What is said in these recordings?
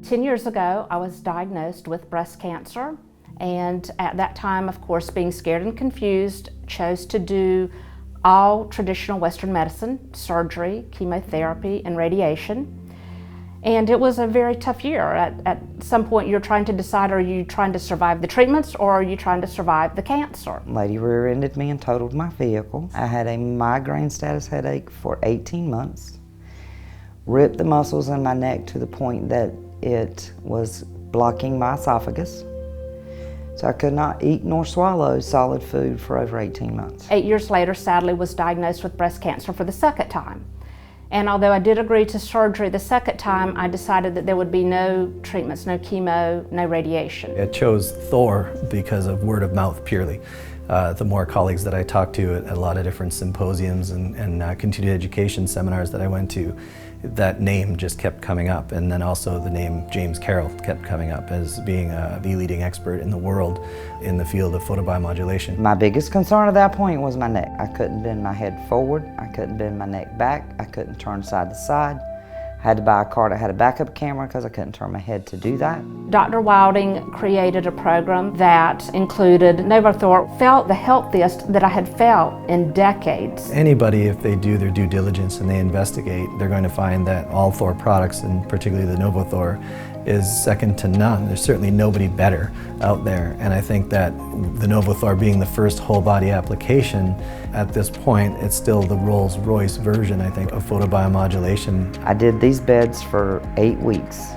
10 years ago, I was diagnosed with breast cancer, and at that time, of course, being scared and confused, chose to do all traditional Western medicine, surgery, chemotherapy, and radiation. And it was a very tough year. At some point, you're trying to decide, are you trying to survive the treatments or are you trying to survive the cancer? Lady rear-ended me and totaled my vehicle. I had a migraine status headache for 18 months, ripped the muscles in my neck to the point that it was blocking my esophagus. So I could not eat nor swallow solid food for over 18 months. 8 years later, sadly, was diagnosed with breast cancer for the second time. And although I did agree to surgery the second time, I decided that there would be no treatments, no chemo, no radiation. I chose THOR because of word of mouth purely. The more colleagues that I talked to at a lot of different symposiums and continuing education seminars that I went to, that name just kept coming up, and then also the name James Carroll kept coming up as being the leading expert in the world in the field of photobiomodulation. My biggest concern at that point was my neck. I couldn't bend my head forward, I couldn't bend my neck back, I couldn't turn side to side. I had to buy a car that had a backup camera because I couldn't turn my head to do that. Dr. Wilding created a program that included NovoTHOR. Felt the healthiest that I had felt in decades. Anybody, if they do their due diligence and they investigate, they're going to find that all THOR products, and particularly the NovoTHOR, is second to none. There's certainly nobody better out there, and I think that the NovoTHOR being the first whole body application, at this point it's still the Rolls-Royce version, I think, of photobiomodulation. I did these beds for 8 weeks,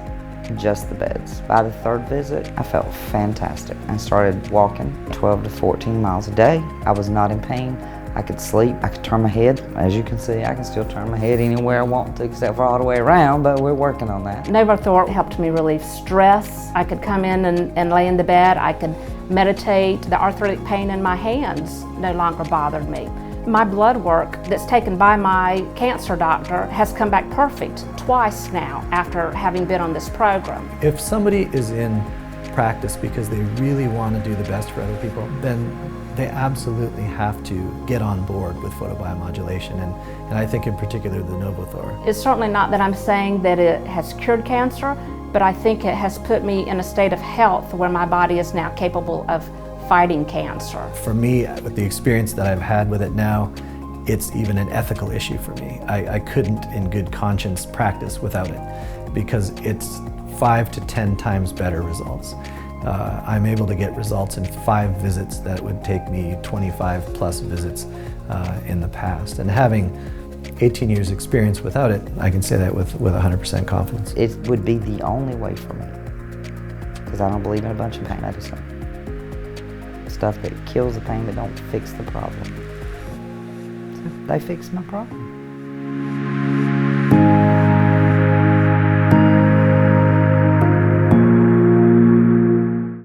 just the beds. By the third visit, I felt fantastic. I started walking 12 to 14 miles a day. I was not in pain. I could sleep, I could turn my head. As you can see, I can still turn my head anywhere I want to, except for all the way around, but we're working on that. NovoTHOR helped me relieve stress. I could come in and lay in the bed. I could meditate. The arthritic pain in my hands no longer bothered me. My blood work that's taken by my cancer doctor has come back perfect twice now after having been on this program. If somebody is in practice because they really want to do the best for other people, then they absolutely have to get on board with photobiomodulation, and I think in particular the NovoTHOR. It's certainly not that I'm saying that it has cured cancer, but I think it has put me in a state of health where my body is now capable of fighting cancer. For me, with the experience that I've had with it now, it's even an ethical issue for me. I couldn't in good conscience practice without it because it's 5 to 10 times better results. I'm able to get results in 5 visits that would take me 25 plus visits in the past. And having 18 years experience without it, I can say that with 100% confidence. It would be the only way for me, because I don't believe in a bunch of pain medicine. Stuff that kills the pain but don't fix the problem. So they fixed my problem.